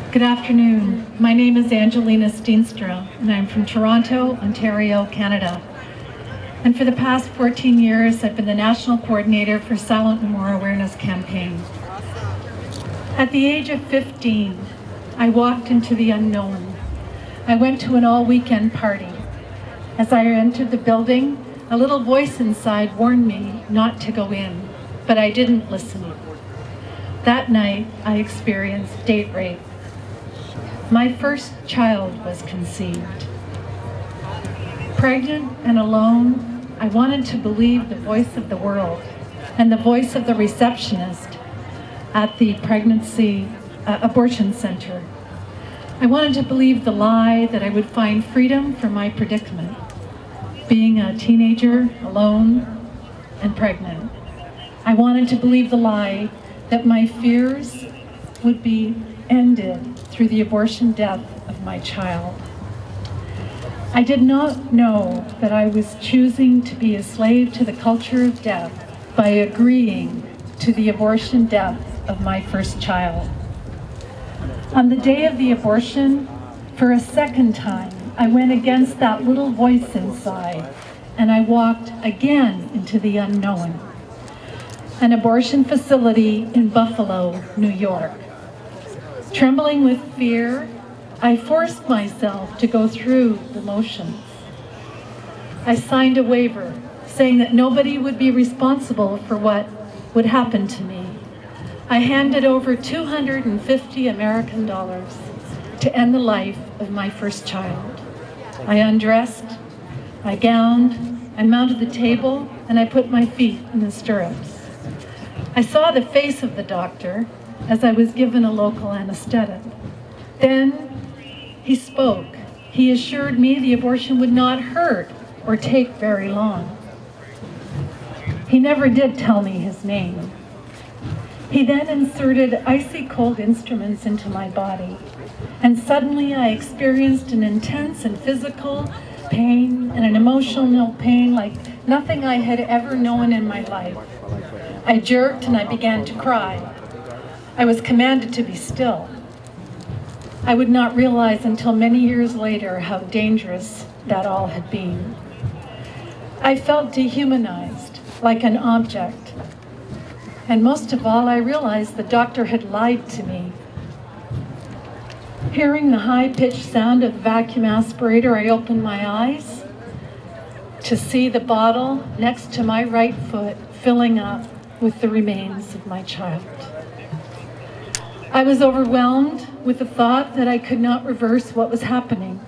Good afternoon. My name is Angelina, and I'm from Toronto, Ontario, Canada. And for the past 14 years, I've been the National Coordinator for Silent No More Awareness Campaign. At the age of 15, I walked into the unknown. I went to an all-weekend party. As I entered the building, a little voice inside warned me not to go in, but I didn't listen. That night, I experienced date rape. My first child was conceived. Pregnant and alone, I wanted to believe the voice of the world and the voice of the receptionist at the abortion center. I wanted to believe the lie that I would find freedom from my predicament, being a teenager, alone, and pregnant. I wanted to believe the lie that my fears would be ended through the abortion death of my child. I did not know that I was choosing to be a slave to the culture of death by agreeing to the abortion death of my first child. On the day of the abortion, for a second time, I went against that little voice inside, and I walked again into the unknown. An abortion facility in Buffalo, New York. Trembling with fear, I forced myself to go through the motions. I signed a waiver saying that nobody would be responsible for what would happen to me. I handed over $250 American to end the life of my first child. I undressed, I gowned, I mounted the table, and I put my feet in the stirrups. I saw the face of the doctor as I was given a local anesthetic. Then he spoke. He assured me the abortion would not hurt or take very long. He never did tell me his name. He then inserted icy cold instruments into my body, and suddenly I experienced an intense and physical pain and an emotional pain like nothing I had ever known in my life. I jerked and I began to cry. I was commanded to be still. I would not realize until many years later how dangerous that all had been. I felt dehumanized, like an object. And most of all, I realized the doctor had lied to me. Hearing the high-pitched sound of the vacuum aspirator, I opened my eyes to see the bottle next to my right foot filling up with the remains of my child. I was overwhelmed with the thought that I could not reverse what was happening.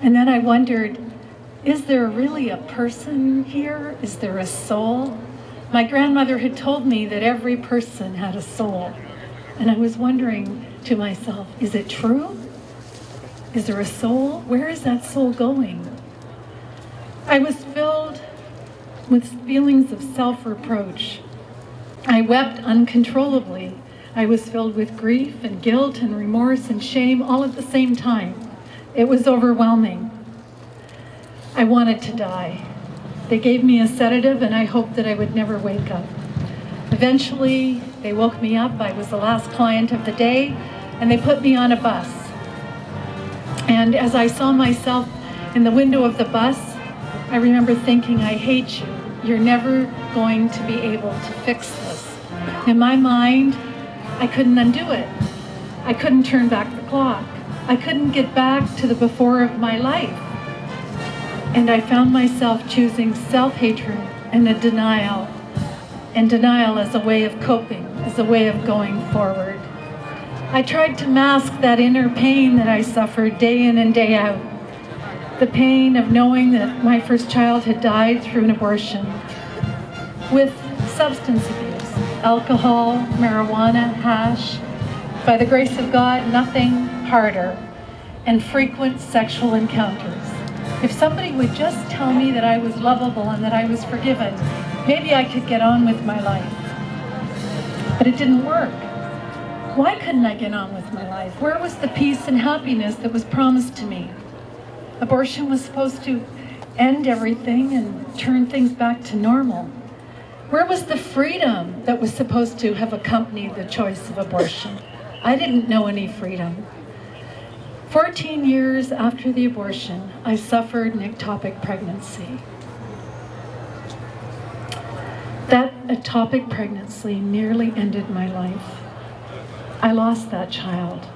And then I wondered, is there really a person here? Is there a soul? My grandmother had told me that every person had a soul. And I was wondering to myself, is it true? Is there a soul? Where is that soul going? I was filled with feelings of self-reproach. I wept uncontrollably. I was filled with grief and guilt and remorse and shame all at the same time. It was overwhelming. I wanted to die. They gave me a sedative and I hoped that I would never wake up. Eventually, they woke me up. I was the last client of the day and they put me on a bus. And as I saw myself in the window of the bus, I remember thinking, I hate you. You're never going to be able to fix this. In my mind, I couldn't undo it. I couldn't turn back the clock. I couldn't get back to the before of my life. And I found myself choosing self-hatred and denial as a way of coping, as a way of going forward. I tried to mask that inner pain that I suffered day in and day out. The pain of knowing that my first child had died through an abortion with substance abuse. Alcohol, marijuana, hash, by the grace of God, nothing harder, and frequent sexual encounters. If somebody would just tell me that I was lovable and that I was forgiven, maybe I could get on with my life. But it didn't work. Why couldn't I get on with my life? Where was the peace and happiness that was promised to me? Abortion was supposed to end everything and turn things back to normal. Where was the freedom that was supposed to have accompanied the choice of abortion? I didn't know any freedom. 14 years after the abortion, I suffered an ectopic pregnancy. That ectopic pregnancy nearly ended my life. I lost that child.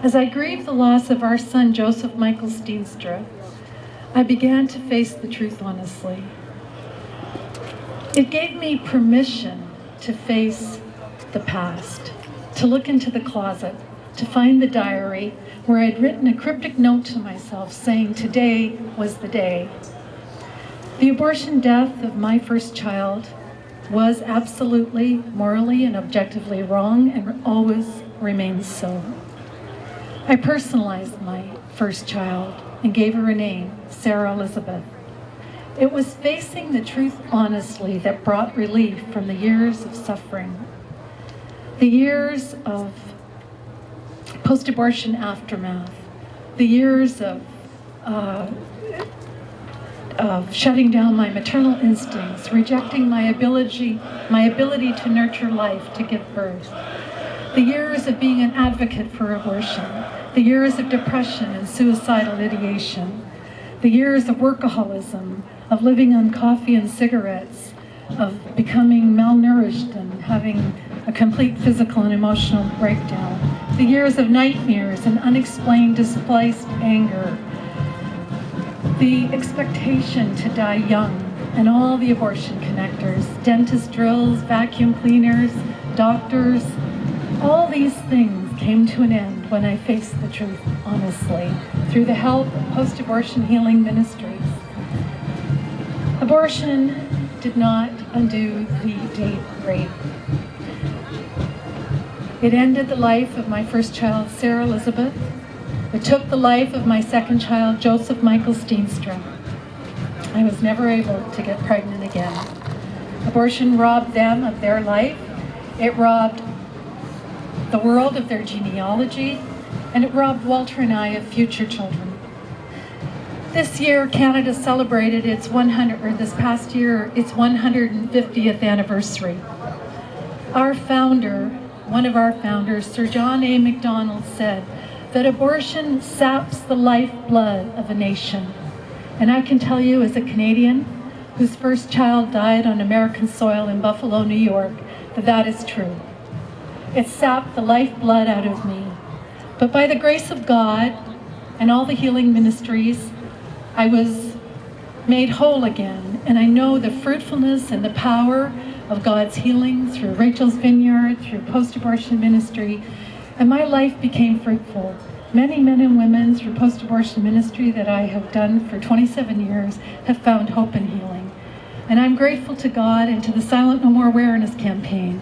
As I grieved the loss of our son, Joseph Michael Steenstra, I began to face the truth honestly. It gave me permission to face the past, to look into the closet, to find the diary where I'd written a cryptic note to myself saying today was the day. The abortion death of my first child was absolutely, morally, and objectively wrong and always remains so. I personalized my first child and gave her a name, Sarah Elizabeth. It was facing the truth honestly that brought relief from the years of suffering, the years of post-abortion aftermath, the years of shutting down my maternal instincts, rejecting my ability to nurture life, to give birth, the years of being an advocate for abortion, the years of depression and suicidal ideation, the years of workaholism, of living on coffee and cigarettes, of becoming malnourished and having a complete physical and emotional breakdown, the years of nightmares and unexplained displaced anger, the expectation to die young, and all the abortion connectors, dentist drills, vacuum cleaners, doctors, all these things came to an end when I faced the truth honestly through the help of post-abortion healing ministries. Abortion did not undo the date rape. It ended the life of my first child, Sarah Elizabeth. It took the life of my second child, Joseph Michael Steenstra. I was never able to get pregnant again. Abortion robbed them of their life. It robbed the world of their genealogy, and it robbed Walter and I of future children. This year, Canada celebrated its 150th anniversary. Our founder, one of our founders, Sir John A. Macdonald, said that abortion saps the lifeblood of a nation. And I can tell you, as a Canadian whose first child died on American soil in Buffalo, New York, that is true. It sapped the lifeblood out of me. But by the grace of God and all the healing ministries, I was made whole again. And I know the fruitfulness and the power of God's healing through Rachel's Vineyard, through post-abortion ministry, and my life became fruitful. Many men and women through post-abortion ministry that I have done for 27 years have found hope and healing. And I'm grateful to God and to the Silent No More Awareness campaign.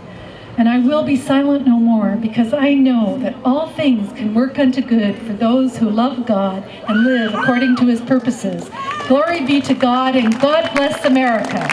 And I will be silent no more because I know that all things can work unto good for those who love God and live according to his purposes. Glory be to God, and God bless America.